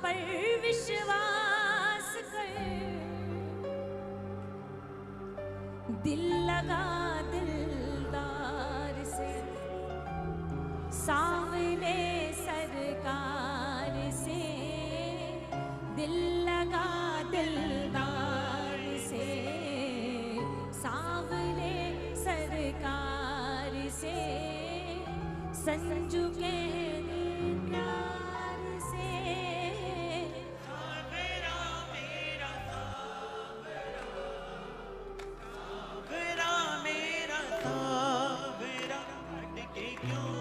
पर विश्वास कर, दिल लगा दिलदार से, सामने सरकार से, दिल लगा दिलदार से, सामने सरकार से, संजू के प्यार से। सावरा मेरा मेरा सावरा, भटके क्यों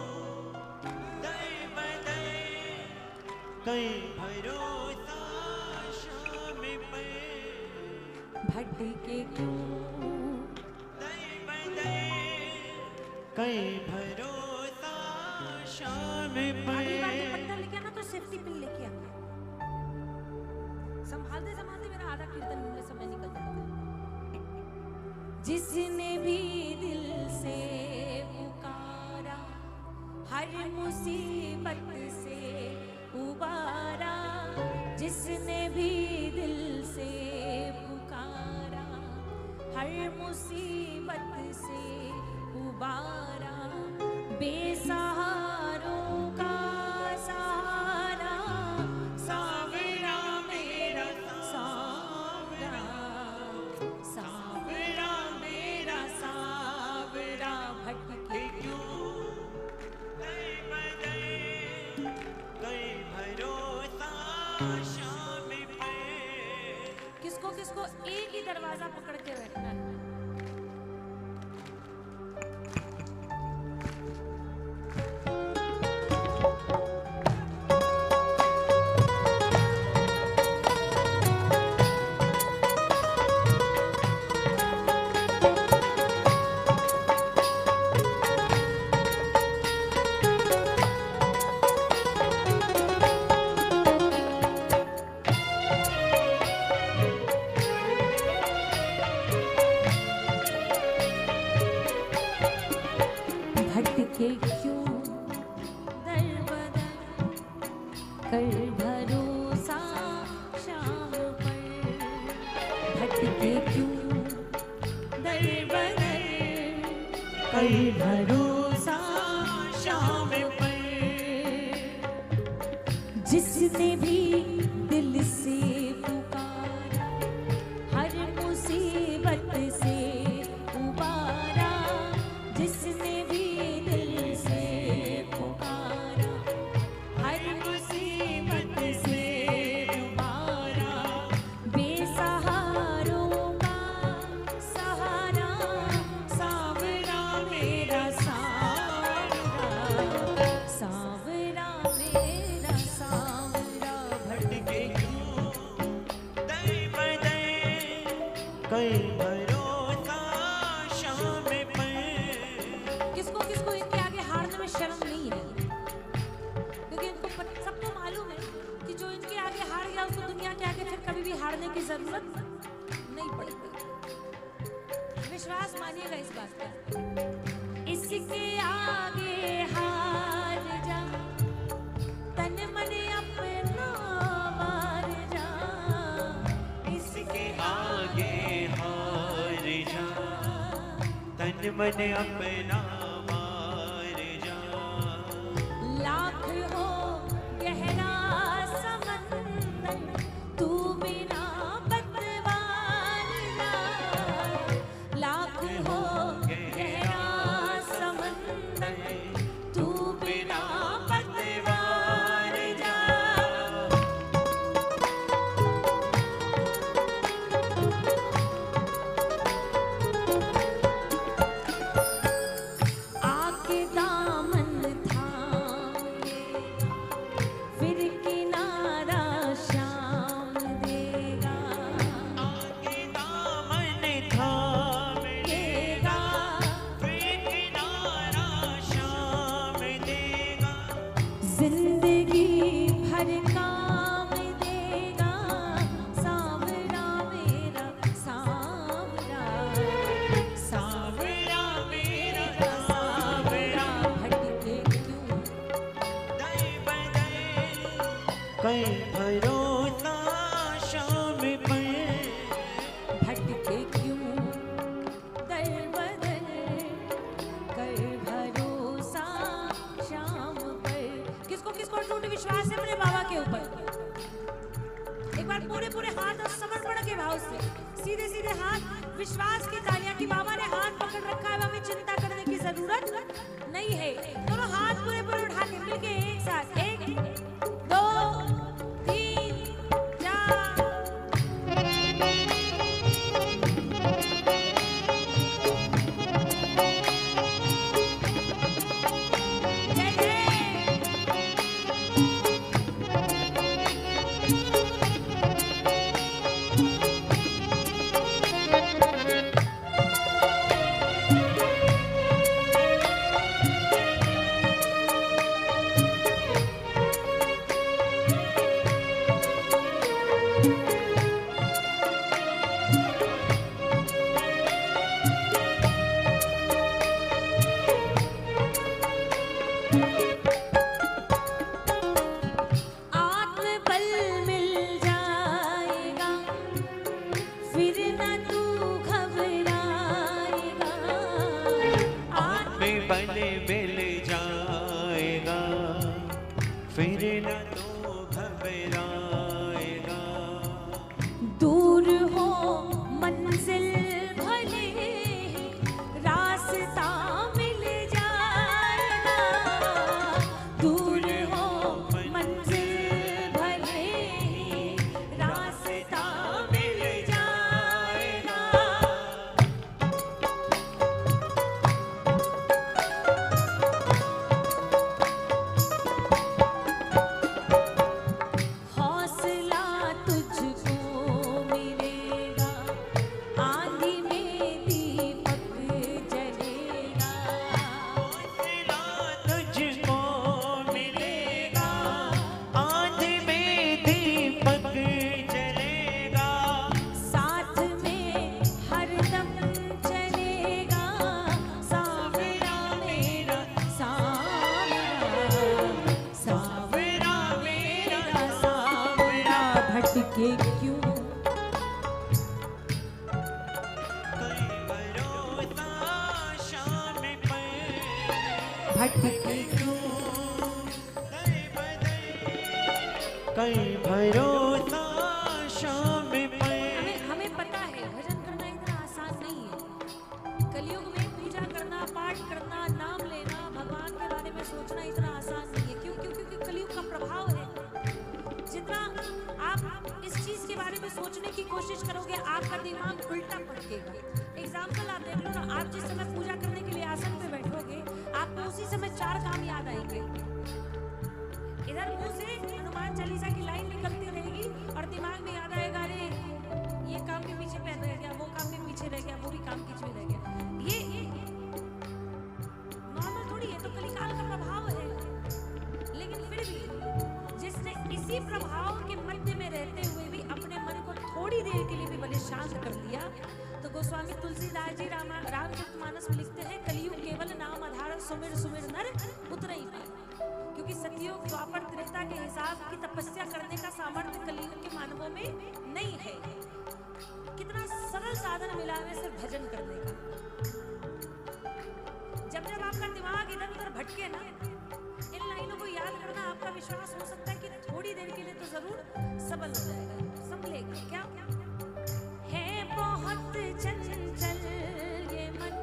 दर बदर, कहीं भरोसा शाम पे, भटके क्यों दर बदर, कहीं भरोसा शाम पे। अगली बार जब पत्थर लेके आना तो सेफ्टी पिन लेके आना। संभालते संभालते मेरा आधा कीर्तन में समय निकल जाता है। जिसने भी दिल से पुकारा, हर मुसीबत से उबारा, जिसने भी दिल से पुकारा, हर मुसीबत से उबारा, बेसहारों का सहारा, सावरा मेरा सावरा, सावरा मेरा सावरा, भटके क्यों दर बदर, कहीं भरोसा शाम पे। किसको किसको एक ही दरवाजा पकड़ के बैठना है। भटके क्यों दर बदर, कर भरोसा शाम पर, भटके क्यों दर बदर, कर भरोसा शाम पर, जिसने भी दिल से पुकारा, हर मुसीबत से उबारा, जिसने भी दिल से पुकारा, हर मुसीबत से उबारा, बेसहारों का सहारा, सावरा मेरा सावरा, सावरा मेरा सावरा, भटके क्यों दर बदर, कहीं भरोसा शाम पे। किसको किसको इनके आगे हारने में शर्म नहीं है, क्योंकि इनको सबको मालूम है कि जो इनके आगे हार गया उसको दुनिया के आगे फिर कभी भी हारने की जरूरत नहीं पड़ेगी। विश्वास मानिएगा इस बात पर। इसके आगे हार जा, तन मन अपना मार जा, इसके आगे हार जा, तन मन अपना मार जा। लाख हो गहरा समंदर, तू बिना पतवार जा, लाख हो गहरा समंदर, तू बिना पतवार जा। आके दामन थाम ले, फिर किनारा शाम देगा, आगे दामन थाम देगा, फिर किनारा शाम देगा। जिंदगी भर काम देगा, सावरा मेरा सावरा, सावरा मेरा सावरा, भटके क्यों दर बदर, कहीं विश्वास है अपने बाबा के ऊपर। एक बार पूरे पूरे हाथ और समर्पण के भाव से सीधे सीधे हाथ, विश्वास की तालियां कि बाबा ने हाथ पकड़ रखा है, हमें चिंता करने की जरूरत नहीं है। दोनों हाथ पूरे पूरे उठा के मिलके एक साथ, 1 2 3 4। जय जय। आत्मबल मिल जाएगा, फिर न तू घबराएगा। में बल मिल जाएगा, फिर न तो घबराएगा। दूर हो मंजिल भले ही रास्ता मिल जाएगा। दूर हो मंजिल भले ही रास्ता मिल जाएगा। हौसला तुझको मिलेगा, आंधी में दीपक जलेगा। हौसला तुझको मिलेगा, आंधी में दीपक जलेगा। साथ में हरदम चलेगा, सावरा मेरा सावरा, सावरा मेरा सावरा। भटके क्यों कई भरोसा शाम पर, भटके क्यों, कई भरोसा शाम पर। हमें पता है भजन करना इतना आसान नहीं है। कलयुग में पूजा करना, पाठ करना, नाम लेना, भगवान के बारे में सोचना इतना आसान नहीं है। क्यों? क्योंकि कलयुग का प्रभाव है। जितना आप इस चीज के बारे में सोचने की कोशिश करोगे, आपका दिमाग उल्टा भटकेगा। एग्जाम्पल आप देख लो ना, आप जिस समय पूजा करने के लिए आसन पे बैठोगे, आपको उसी समय 4 काम याद आएंगे। इधर मुंह से हनुमान चालीसा की लाइन निकलती रहेगी और दिमाग में याद आएगा, अरे ये काम भी पीछे रह गया, वो काम भी पीछे रह गया, वो भी काम पीछे रह गया। ये नॉर्मल थोड़ी है, तो कलिकाल का प्रभाव है। लेकिन फिर भी जिसने इसी प्रभाव के मध्य में रहते हुए भी अपने मन को थोड़ी देर के लिए भी भले शांत कर दिया, तो गोस्वामी तुलसीदास जी रामचरितमानस में लिखते हैं, कलियुग केवल नाम आधार, सुमिर सुमिर नर उतरे ही पाए। क्योंकि सतयुग द्वापर त्रेता के हिसाब की तपस्या करने का सामर्थ्य कलियुग के मानवों में नहीं है। कितना सरल साधन मिला है सिर्फ भजन करने का। जब जब आपका दिमाग इधर उधर भटके ना, इन लाइनों को याद करना, आपका विश्वास हो सकता है कि थोड़ी देर के लिए तो जरूर सबल हो जाएगा, संभलेगा। क्या है बहुत चंचल ये मन,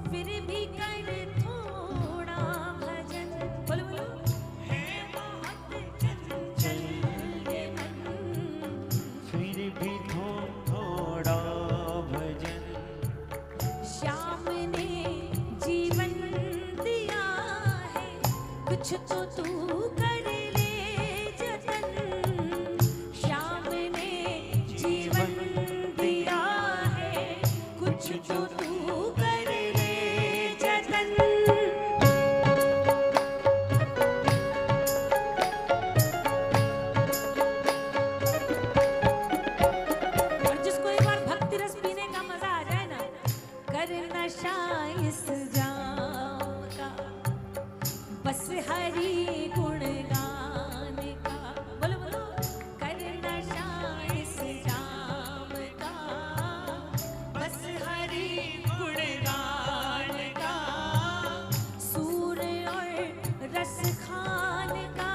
फिर भी कर थोड़ा भजन। बोलो बोलो। है बहुत चंचल ये मन, फिर भी थोड़ा भजन। श्याम ने जीवन दिया है, कुछ तो तू कर ले जतन। श्याम ने जीवन दिया है, कुछ तो तू कर ले जतन। और जिसको एक बार भक्ति रस पीने का मजा आ जाए ना, कर नशा इस जाम का, बस हरि गुण गान का। बोलो बोलो। कर नशा इस जाम का, बस हरि गुण गान का। सूर और रस खान का,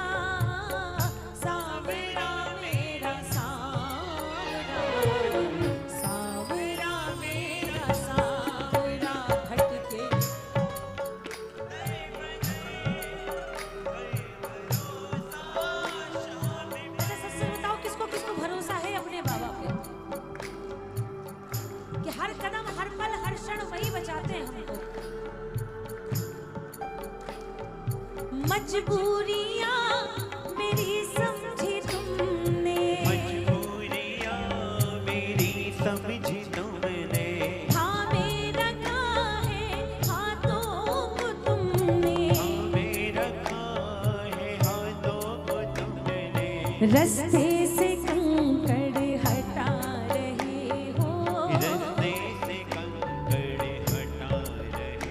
मजबूरियां मेरी समझी तुमने, मजबूरियां मेरी समझी तुमने, थामे रखा है हाथों को तुमने, हमें रखा है हाथों को तुमने, रस्ते से कंकड़ हटा रहे हो, रस्ते से कंकड़ हटा रहे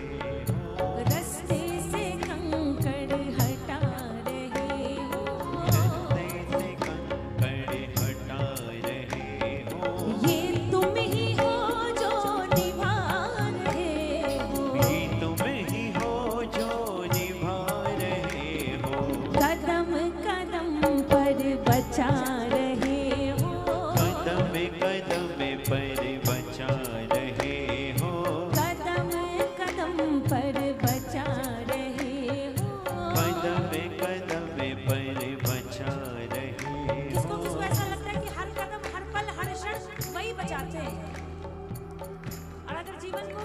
हो, रस्ते से कंकड़ हटा रहे हो, रस्ते से कंकड़ हटा रहे हो, ये तुम ही हो जो निभा रहे हो, ये तुम ही हो जो निभा रहे हो, कदम कदम पर बचा रहे हो, कदम कदम पर बचा रहे हो, कदम कदम पर बचा रहे हो। कदम कदम पर बचा रहे हो। किसको किसको ऐसा लगता है कि हर कदम हर पल हर क्षण वही बचाते हैं, और अगर जीवन को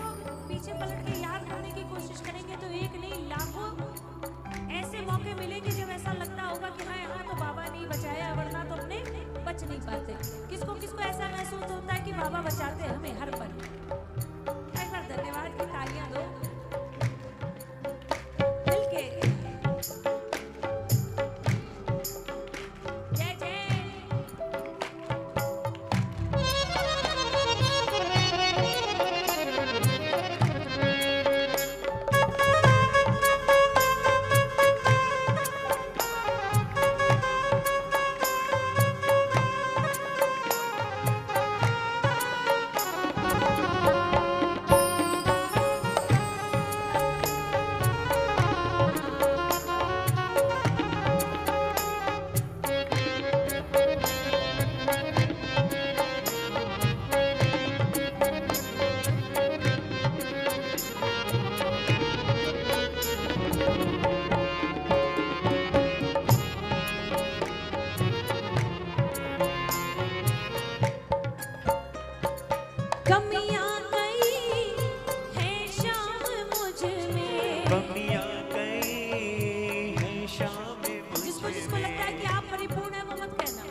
पीछे पलट के याद करने की कोशिश करेंगे तो एक नहीं लाखों ऐसे मौके मिलेंगे जब ऐसा लगता होगा कि हाँ यहाँ तो बाबा नहीं बचाया, वरना तो अपने बच नहीं पाते। किसको किसको ऐसा महसूस होता है कि बाबा बचाते हैं हमें हर पल? एक बार धन्यवाद की तालियां दो मिलके। जय जय। कमियां गई है शाम मुझ में, कमियां गई हैं शाम जिसको मुझ जिसको लगता है में, कि आप परिपूर्ण है वो मत कहना,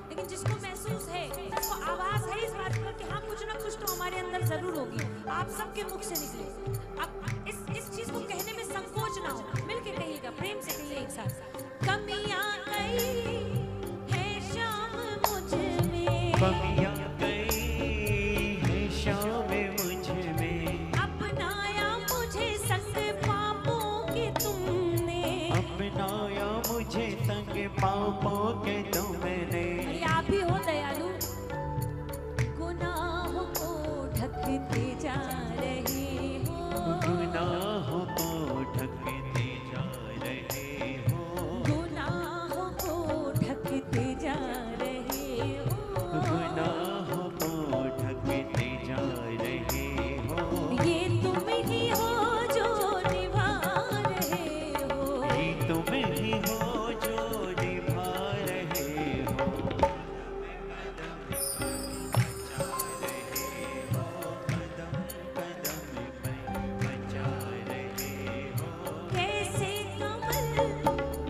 लेकिन जिसको महसूस है, जिसको आवाज है इस बात पर कि हाँ कुछ ना कुछ तो हमारे अंदर जरूर होगी, आप सबके मुख से निकले। अब इस चीज को कहने में संकोच ना हो, मिलके कहिएगा, प्रेम से कहिए एक साथ। कमियां गई है शाम मुझ में, कमियां गई हैं शाम मुझ में, अपनाया मुझे संग पापों के तुमने, अपनाया मुझे संग पापों के तुमने, ये आप ही हो दयालु, गुनाहों को ढकते जा रहे हो, गुनाहों को ढकते जा रहे हो, गुनाहों को ढकते जा रहे हो, गुनाहों को ढकते जा रहे हो, ये तुम ही हो जो निभा रहे हो, ये तुम ही हो जो निभा रहे हो, कदम कदम पर बचा रहे हो, कैसे कमल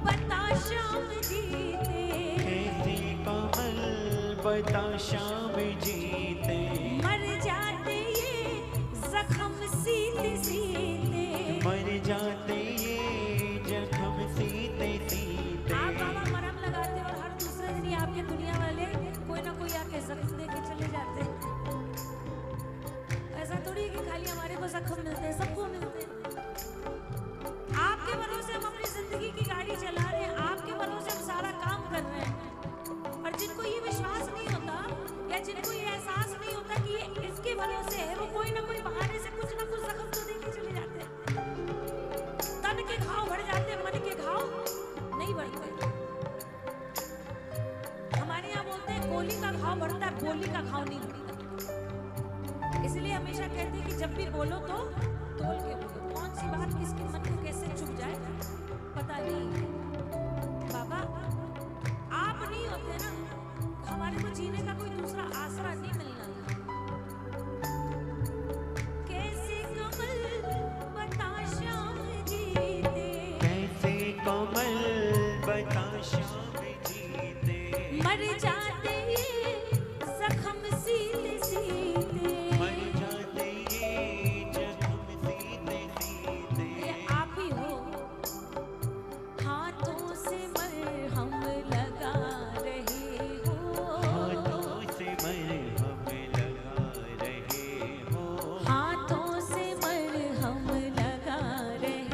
बता शाम जीते, कैसे कमल बता शाम जीते, मर जाते ये जख्म सीते सीते। मर जाते ये जख्म सीते सीते, आप बाबा मरहम लगाते और हर दूसरे दिन ही आपके दुनिया वाले कोई ना कोई आके जख्म दे के चले जाते हैं। ऐसा थोड़ी है कि खाली हमारे को जख्म मिलते हैं, सबको मिलते हैं। आपके भरोसे हम अपनी जिंदगी की गाड़ी चला रहे हैं, आपके भरोसे हम सारा काम कर रहे हैं, और जिनको ये विश्वास नहीं होता या जिनको ये एहसास नहीं होता कि ये इसके भरोसे है, वो कोई ना कोई बहाने से कुछ ना कुछ जख्म तो दे के चले जाते हैं। तन के घाव बढ़ जाते हैं, मन के घाव नहीं बढ़ते। हमारे यहाँ बोलते हैं गोली का घाव बढ़ता है, बोली का घाव नहीं बढ़ता। इसलिए हमेशा कहते हैं कि जब भी बोलो तो तोल के बोलो। कौन सी बात किसके मन को कैसे चुभ जाए पता नहीं। बाबा आप नहीं होते ना, हमारे को जीने का कोई दूसरा आसरा नहीं मिलना। कैसे कमल बता शाम जीते, कैसे कोमल बता श्याम जीते, मर जाते ये जख्म सीते सीते, मर जाते ये जख्म सीते सीते। ये आप ही हो, हाथों से मरहम लगा रहे हो, हाथों से मरहम लगा रहे हो, हाथों से मरहम लगा रहे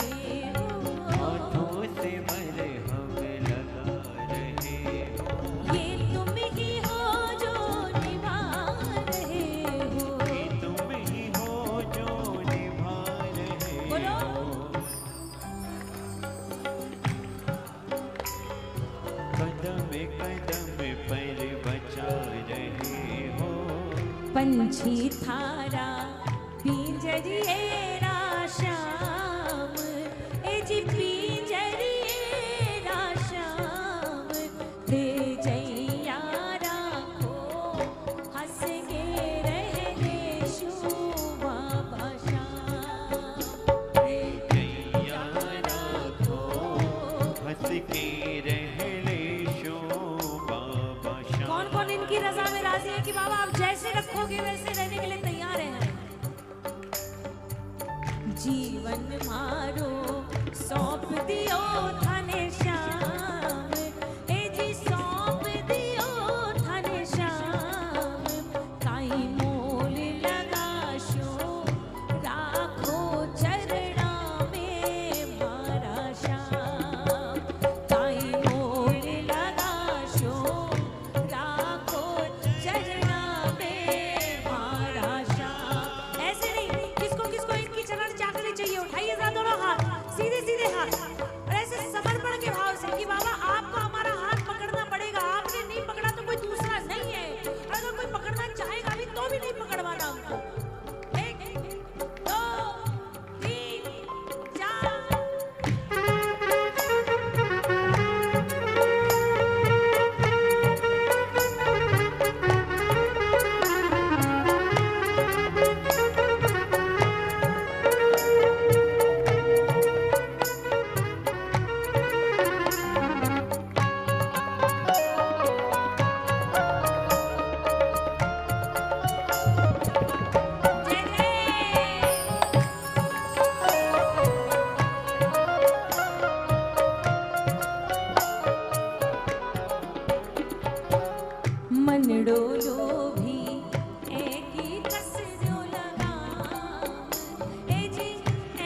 हो, हाथों से मरहम लगा रहे हो। ये तुम ही हो जो निभा रहे हो। ये तुम ही हो जो निभा रहे बोलो। हो। कदम कदम पर बचा रहे हो, पंछी थारा पिंजरिएरा श्याम, ए जी पिंजरिएरा श्याम, थे जैया राखो हंस के रहने शोभा श्याम, जैया राखो हंस के रहले शोभा श्याम। कौन कौन इनकी रजा में राजी है कि बाबा आप जैसे रखोगे वैसे रहने के लिए तैयार हैं? जीवन मारो सौंप दियो थाने श्याम, ए जी सौंप दियो थाने श्याम, काई मोल लगाशो राखो चरणा में मारा श्याम, काई मोल लगाशो राखो चरणा में मारा श्याम। ऐसे नहीं, किसको किसको इनकी चरण चाकरी चाहिए, उठाइए जरा दोनों हाथ, सीधे सीधे हाथ, और ऐसे समर्पण के भाव से कि बाबा आपको हमारा हाथ पकड़ना पड़ेगा, आपने नहीं पकड़ा तो कोई दूसरा नहीं है, अगर कोई पकड़ना चाहेगा भी तो भी नहीं पकड़वाना हमको। 1 2 3 4। जय जय। मनड़ो लोभी एकी कस जो लगाम, ए जी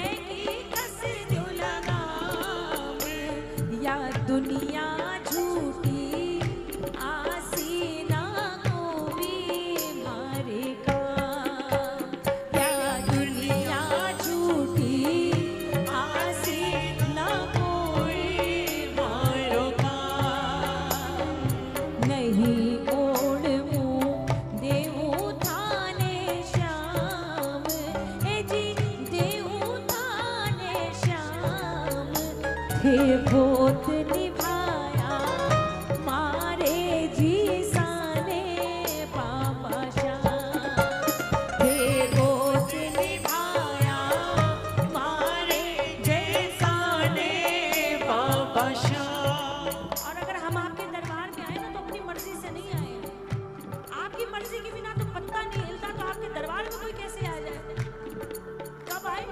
एकी कस जो लगाम, या दुनिया झूठी आसीना को भी मारेगा, या दुनिया झूठी आसीना को भी मारेगा, नहीं ओढ़ मुँह देऊं थाने श्याम, ए जी देऊं थाने श्याम, थे बहुत निभाया मारे जी साने बाबा श्याम, थे बहुत निभाया मारे जैसा ने बाबा श्याम। और अगर हम आपके दरबार में आए ना तो अपनी मर्जी से नहीं आए हैं, आपकी मर्जी के बिना तो पत्ता नहीं हिलता, तो आपके दरबार में कोई कैसे आ जाए? कब आए?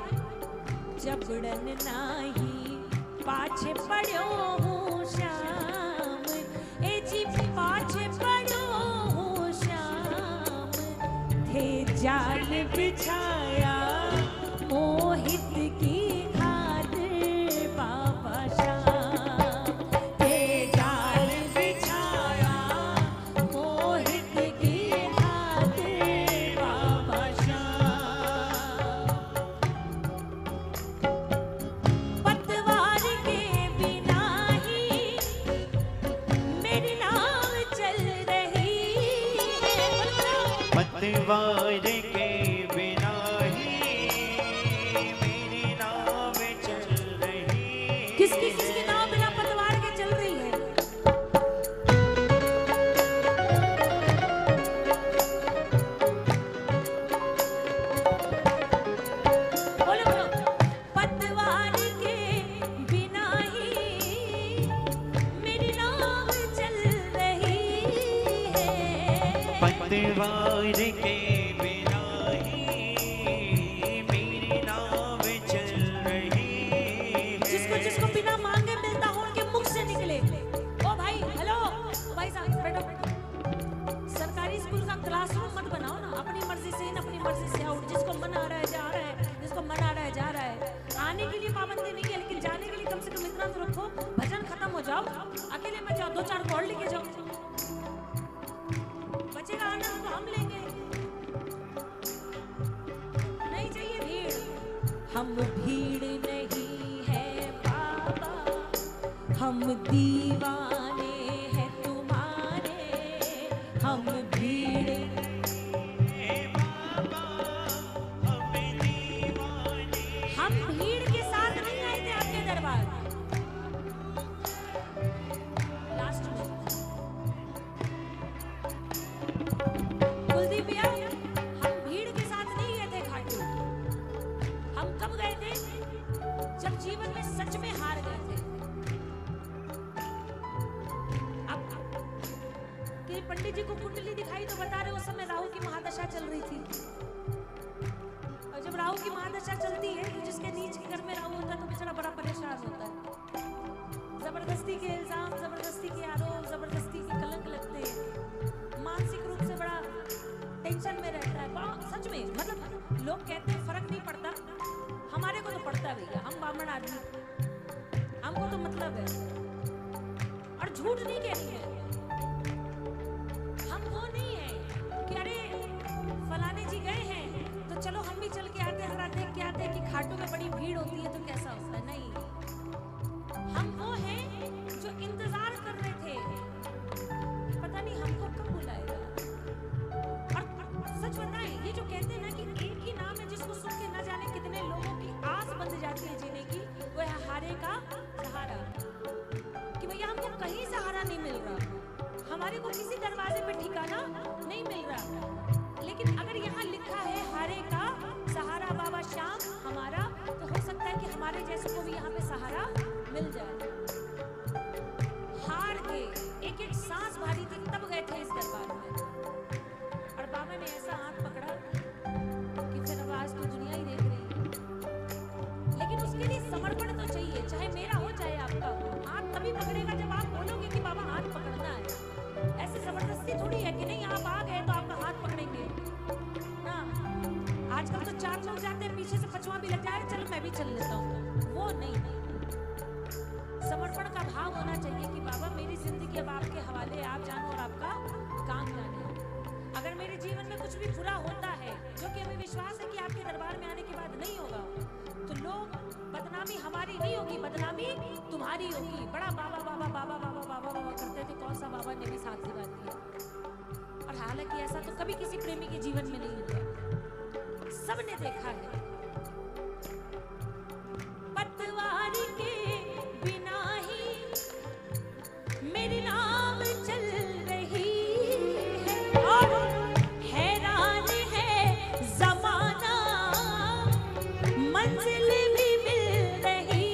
जबड़न नाही पाछे पड़ो हूँ श्याम, ए जी पाछे पड़ो हूँ श्याम, थे जाल बिछाया मोहित की खातिर बाबा श्याम, थे जाल बिछाया मोहित की खातिर बाबा श्याम, पतवार के बिना ही मेरी नाव चल रही है, पतवार के बिना परिवार के बिना ही मेरी नाव चल रही है। जिसको जिसको बिना मांगे मिलता हो उनके मुख से निकले। ओ भाई, हेलो, ओ भाई साहब बैठो। सरकारी स्कूल का क्लासरूम मत बनाओ ना, अपनी मर्जी से इन, अपनी मर्जी से आउट। जिसको मन आ रहा है जा रहा है, जिसको मन आ रहा है जा रहा है। आने के लिए पाबंदी नहीं है, लेकिन जाने के लिए कम से कम इतना तो रखो, भजन खत्म हो जाओ, अकेले मत जाओ, 2-4 कॉल लेके जाओ। बचेगा आनंद तो हम लेंगे, नहीं चाहिए भीड़। हम भीड़ नहीं है बाबा, हम दीवाने हैं तुम्हारे। हम भीड़ हम भीड़ के साथ नहीं आए थे आपके दरबार। लास्ट में कुलदीप भैया, हम भीड़ के साथ नहीं गए थे खाटू। हम कब गए थे? जब जीवन में सच में हार गए थे। अब कि पंडित जी को कुंडली दिखाई तो बता रहे उस समय राहु की महादशा चल रही थी। और जब राहु की महादशा चलती है तो जिसके नीच के घर में राहु होता है तो बेचारा बड़ा परेशान होता है। जबरदस्ती के इल्जाम, जबरदस्ती के आरोप, जबरदस्ती के कलंक लगते हैं। मानसिक रूप से बड़ा टेंशन में रहता है। सच में, मतलब लोग कहते हैं फर्क नहीं पड़ता, हमारे को तो पड़ता है भैया। हम ब्राह्मण आदमी, हमको तो मतलब है। और झूठ नहीं कह रही है, हम वो नहीं है कि अरे फलाने जी गए हैं तो चलो हम भी चल के आते हैं, जरा देख के आते हैं कि खाटू में बड़ी भीड़ होती है तो कैसा होता है। नहीं, हम वो हैं जो इंतजार कर रहे थे, पता नहीं हमको कब बुलाएगा। और सच बताएं, ये जो कहते हैं ना कि एक ही नाम है जिसको सुन के न जाने कितने लोगों की आस बंध जाती है जीने की, वो है हारे का सहारा। कि भैया हमको कहीं सहारा नहीं मिल रहा, हमारे को किसी दरवाजे पे ठिकाना नहीं मिल रहा। लेकिन अगर यहाँ लिखा है हारे का सहारा बाबा श्याम हमारा, तो हो सकता है कि हमारे जैसे को भी यहाँ पे सहारा मिल जाए। हार के एक एक सांस भारी थी, तब गए थे इस दरबार में। और बाबा ने ऐसा हाथ पकड़ा कि फिर अब आज तो दुनिया ही देख रही है। लेकिन उसके लिए समर्पण तो चाहिए, चाहे मेरा हो चाहे आपका हो। हाथ तभी पकड़ेगा जब आप बोलोगे कि बाबा हाथ पकड़ना है। ऐसे जबरदस्ती थोड़ी है कि नहीं आप आ गए तो आपका हाथ पकड़ेंगे ना। आजकल तो 4 लोग जाते हैं, पीछे से 5वां भी लग जाए, चलो मैं भी चल लेता हूँ, वो नहीं। समर्पण का भाव होना चाहिए कि बाबा मेरी जिंदगी अब आपके हवाले, आप जानो और आपका काम जाने। अगर मेरे जीवन में कुछ भी बुरा होता है, जो कि हमें विश्वास है कि आपके दरबार में आने के बाद नहीं होगा, तो लोग बदनामी हमारी नहीं होगी, बदनामी तुम्हारी होगी। बड़ा बाबा बाबा बाबा बाबा बाबा बाबा करते थे, कौन सा बाबा ने भी साथ दिवा दिया। और हालांकि ऐसा तो कभी किसी प्रेमी के जीवन में नहीं हुआ, सबने देखा है। पतवार के बिना ही मेरी नाव चल रही है और हैरान है जमाना, मंजिल भी मिल रही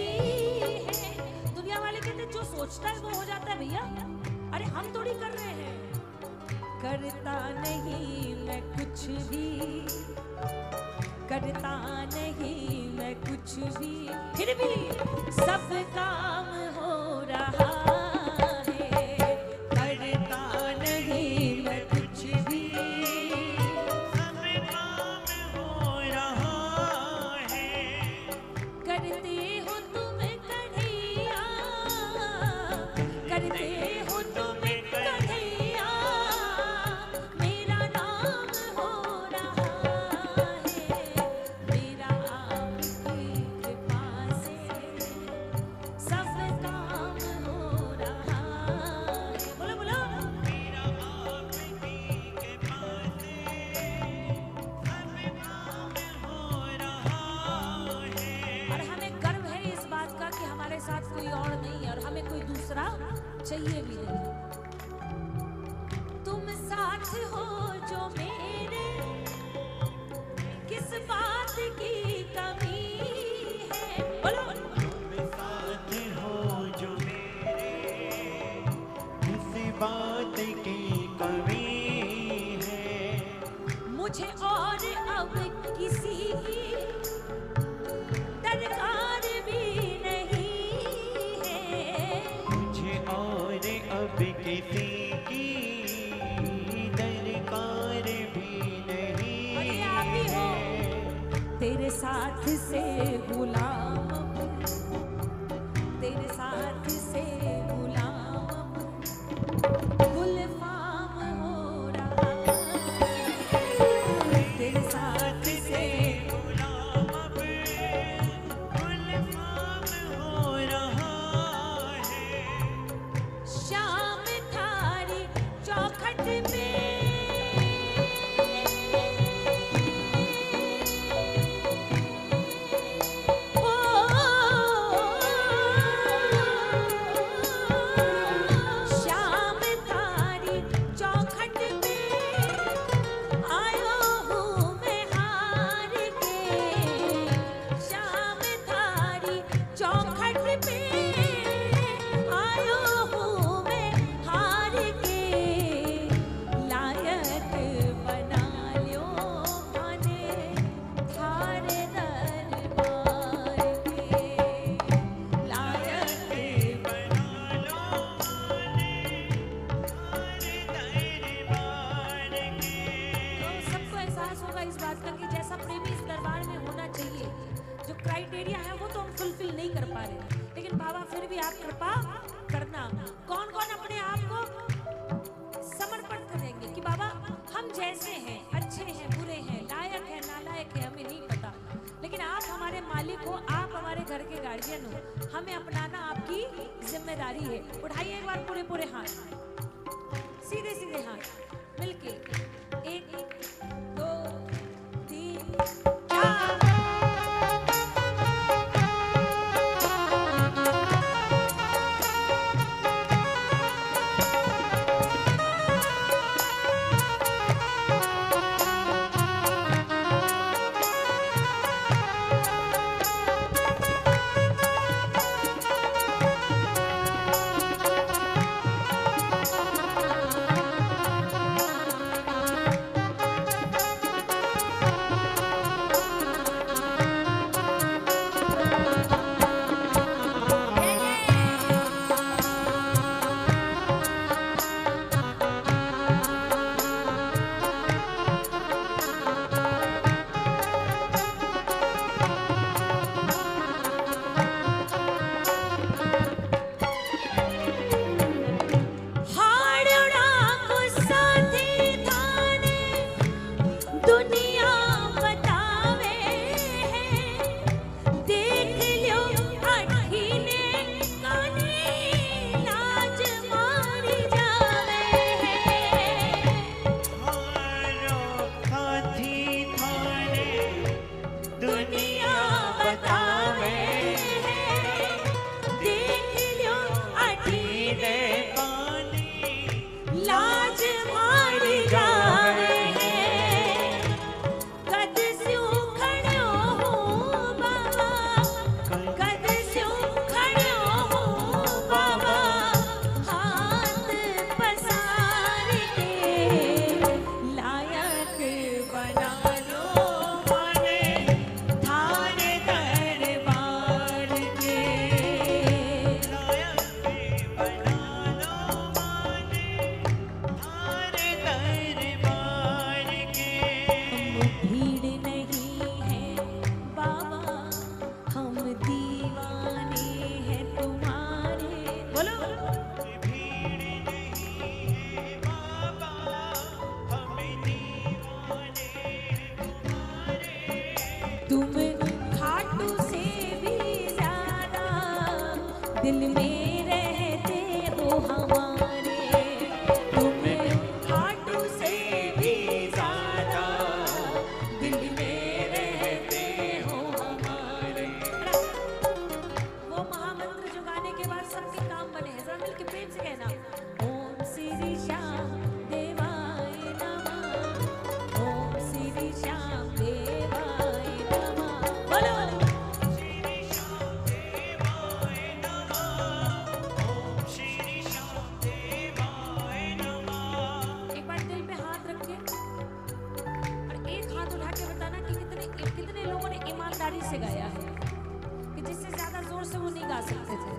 है। दुनिया वाले कहते जो सोचता है वो हो जाता है भैया। अरे हम थोड़ी कर रहे हैं, करता नहीं मैं कुछ भी, करता नहीं मैं कुछ भी, फिर भी सब काम हो रहा है। करता नहीं मैं कुछ भी, सब काम हो रहा है। करते हो तुम कन्हैया, करते हो तुम कन्हैया, मेरा नाम हो रहा है। मेरा आपकी कृपा से सब काम हो रहा है। बोलो बोलो, मेरा आपकी कृपा से सब काम हो रहा है। और हमें गर्व है इस बात का कि हमारे साथ कोई और नहीं है और हमें कोई दूसरा चाहिए भी नहीं। तुम साथ हो जो मेरे, किस बात की कमी है। बोलो, साथ हो जो मेरे, किस बात की कमी है। लेकिन बाबा फिर भी आप कृपा करना। कौन कौन अपने आप को समर्पण करेंगे कि बाबा हम जैसे हैं, अच्छे हैं, बुरे हैं, लायक हैं, नालायक हैं, हमें नहीं पता, लेकिन आप हमारे मालिक हो, आप हमारे घर के गार्जियन हो, हमें अपनाना आपकी जिम्मेदारी है। उठाइए एक बार पूरे पूरे हाथ, सीधे सीधे हाथ मिलके, 1 2 3 4। तुम खाटू से भी ज्यादा दिल में रहते हो हमारे, तुम खाटू से भी ज्यादा दिल में रहते हो हमारे। वो महामंत्र जो गाने के बाद सबके काम बने हैं, जरा मिलके प्रेम से कहना, ओम श्री श्याम देवाय नमः, ओम श्री श्याम देवाय नमः। बोलो श्री श्याम देवाय नमः, ओम श्री श्याम देवाय नमः। एक बार दिल पे हाथ रख के और एक हाथ उठा के बताना कि कितने लोगों ने ईमानदारी से गाया है, कि जिससे ज्यादा जोर से वो नहीं गा सकते थे।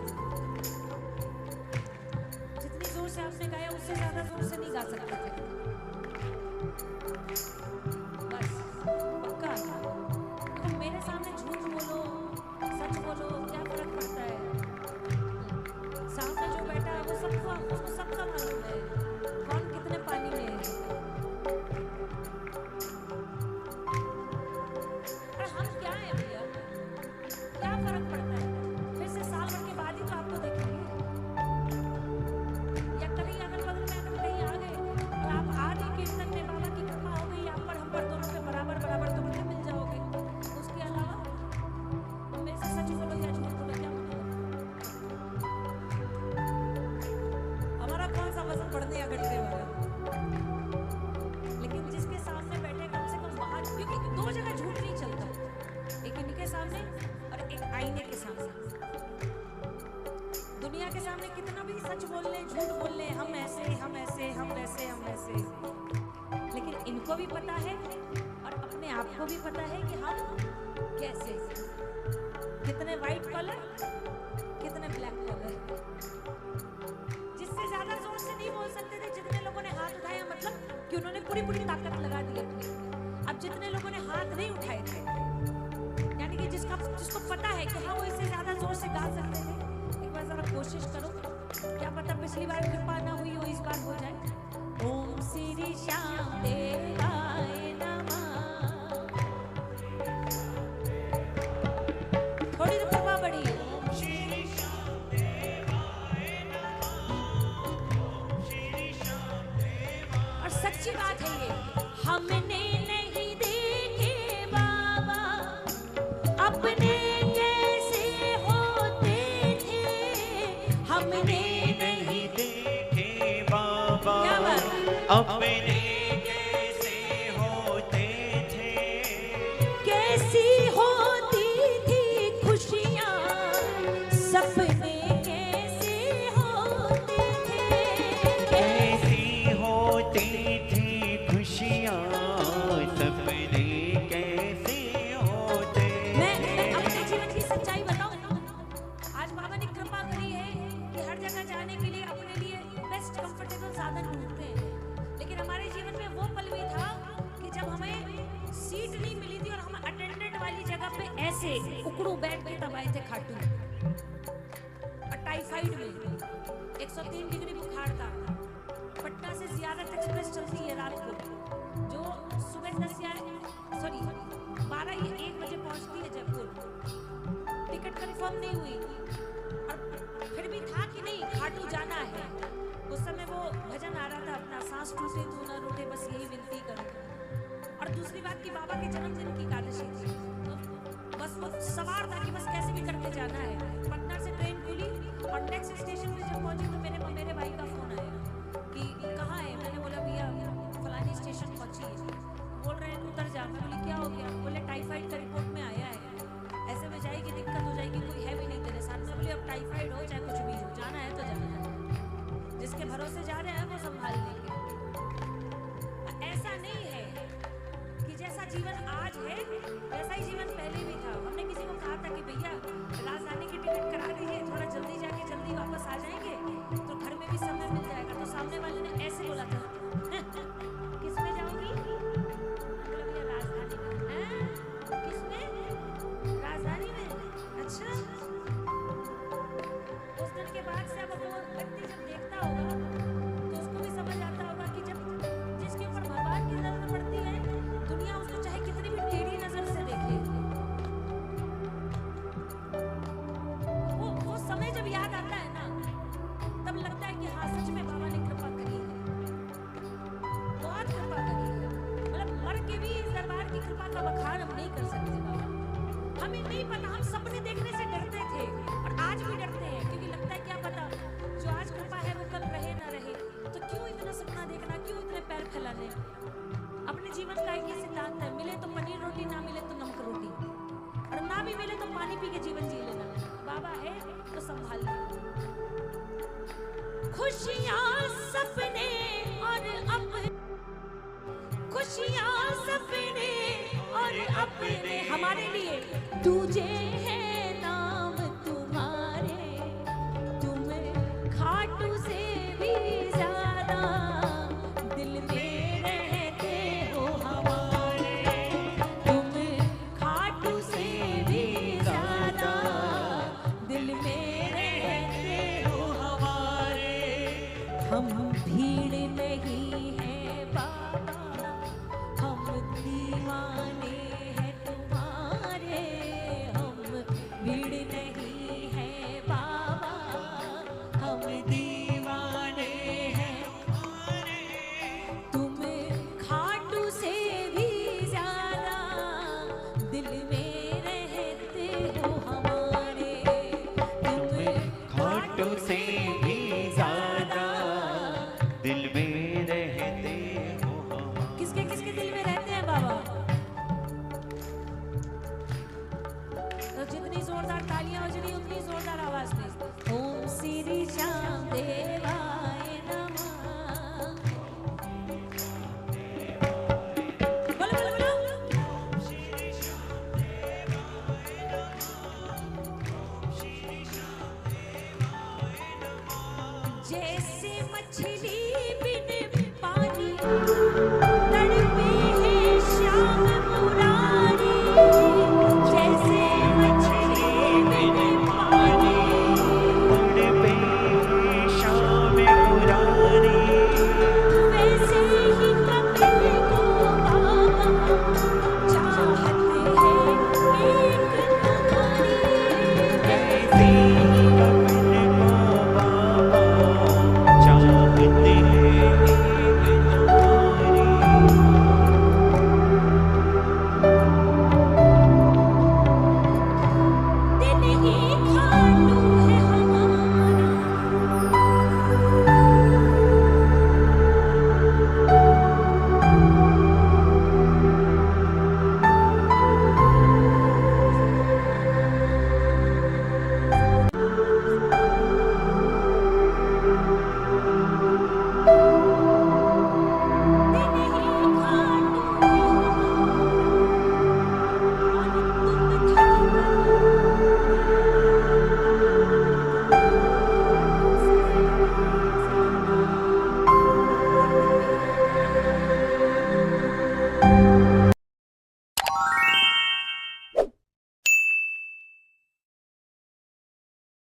जितनी जोर से आपने गाया उससे ज्यादा जोर से नहीं गा सकते थे। बस पक्का। देखो मेरे सामने झूठ बोलो सच बोलो क्या फर्क पड़ता है? सामने जो बैठा है वो उसको सबका मालूम है कौन कितने पानी में है। और हम क्या है भैया, क्या फर्क पड़ता है? फिर से साल भर के बाद ही तो आपको देखेंगे, या कहीं अगल बगल में अगर कहीं आ गए और आप आ गए कीर्तन में, बाबा की कृपा हो गई आप पर, हम पर, दोनों पे बराबर बराबर तो मुझे मिल जाओगे। उसके अलावा तुम मेरे से सच बोलो या झूठ बोलो, क्या मतलब? हमारा कौन सा वजन बढ़ने या घटने वाला? लेकिन जिसके सामने बैठे कम से कम बाहर, क्योंकि दो जगह झूठ नहीं चलता, एक इनके सामने और एक आईने के सामने। दुनिया के सामने कितना भी सच बोल ले, झूठ बोल ले, हम ऐसे हम ऐसे हम वैसे हम वैसे, लेकिन इनको भी पता है और अपने आप को भी पता है कि हम कैसे, कितने व्हाइट कॉलर कितने ब्लैक कॉलर। जिससे ज्यादा जोर से नहीं बोल सकते थे जितने लोगों ने हाथ उठाया, मतलब कि उन्होंने पूरी पूरी ताकत लगा दी अपनी। अब जितने लोगों ने हाथ नहीं उठाए थे, यानी कि जिसको पता है कि हाँ वो इससे ज्यादा जोर से गा सकते थे, कोशिश करो, क्या पता पिछली बार कृपा ना हुई हो, इस बार हो जाए। ओम श्री श्याम देवाय नमः। थोड़ी तो कृपा बढ़ी है। और सच्ची बात है ये, हमने नहीं देखे बाबा अपने कैसे होते थे, हमने नहीं देखे बाबा क्या बात? अपने कैसे होते थे, कैसी होती थी खुशियाँ, सपने कैसे होते थे, कैसी होती थी खुशियाँ, सपने कैसे होते। मैं अपने जीवन की सच्चाई बताऊं। आज बाबा ने कृपा करी है कि हर जगह जाने के लिए अपने लिए बेस्ट कंफर्टेबल साधन ढूंढते हैं, लेकिन हमारे जीवन में वो पल भी था कि जब हमें सीट नहीं मिली थी और हम अटेंडेंट वाली जगह पे ऐसे उकड़ू बैठ के तब आए थे खाटू। और टाइफाइड में 103 डिग्री बुखार था। पटना से जियारत एक्सप्रेस चलती है रात को, जो सुबह 10 या 12 या 1 बजे पहुंचती है जयपुर। टिकट कंफर्म नहीं हुई और फिर भी था कि नहीं खाटू जाना है। उस समय वो भजन आ रहा था अपना, सांस टूटे तू ना रूठे बस यही विनती करो। और दूसरी बात कि बाबा के जन्मदिन की एकादशी थी, तो बस वो सवार था कि बस कैसे भी करके जाना है। पटना से ट्रेन खुली और नेक्स्ट स्टेशन पे जब पहुंची तो मेरे भाई का फोन आया कि कहाँ है। मैंने बोला भैया फलानी स्टेशन पहुंची है। बोल रहे हैं उतर जा। मैं बोली क्या हो गया? बोले टाइफाइड का रिपोर्ट में आया है, ऐसे में जाएगी दिक्कत हो जाएगी, कोई है भी नहीं तेरे साथ। में बोले अब टाइफाइड हो चाहे कुछ भी हो, जाना है तो जाना है, जिसके भरोसे जा रहे हैं वो संभाल लेंगे। ऐसा नहीं है कि जैसा जीवन आज है वैसा ही जीवन पहले भी था। हमने किसी को कहा था कि भैया राजधानी की टिकट करा दीजिए, थोड़ा जल्दी जाके जल्दी वापस आ जाएंगे तो घर में भी समय मिल जाएगा। तो सामने वाले ने ऐसे बोला था किस में जाओगी? मतलब भैया राजधानी में। हैं? किस में? राजधानी में। अच्छा। उस दिन के बाद से अब वो व्यक्ति जब देखता होगा तो उसको भी समझ आता होगा कि जब जिसके ऊपर भगवान की नजर पड़ती है, दुनिया उसको चाहे कितनी भी टेढ़ी नजर से देखे, वो समय जब याद आता है ना, तब लगता है कि हाँ सच में बाबा ने कृपा करी है, बहुत कृपा करी है। मतलब मर के भी इस दरबार की कृपा का बखान हम नहीं कर सकते बाबा। हमें नहीं पता, हम सपने देखने से डरते थे और आज भी डरते हैं, क्योंकि लगता है क्या पता जो आज कृपा है वो कल रहे ना रहे। तो क्यों इतना सपना देखना, क्यों इतने पैर फैलाने? अपने जीवन का एक ही सिद्धांत है, मिले तो पनीर रोटी, ना मिले तो नमक रोटी, और ना भी मिले तो पानी पी के जीवन जी लेना। बाबा है तो संभाल लेना। खुशियाँ सपने और अपने, खुशियाँ सपने और अपने हमारे लिए तुझे है नाम तुम्हारे, तुम्हें खाटू से भी ज्यादा दिल में रहते हो हमारे, तुम खाटू से भी ज्यादा दिल में रहते हो हमारे। हम भीड़ नहीं है बाबा, हम दीवाने हैं तुम्हारे, हम भीड़ नहीं है बाबा, हम दीवाने हैं तुम्हारे, तुम खाटू से भी ज्यादा दिल में रहते हो हमारे, तुम खाटू से भी ज्यादा दिल में रहते हो। किसके किसके दिल में रहते हैं बाबा? तो जितनी जोरदार तालियां बज रही उतनी जोरदार आवाज में ओम श्री श्याम देवाय नमः। बोलो बोलो बोलो। जैसे मछली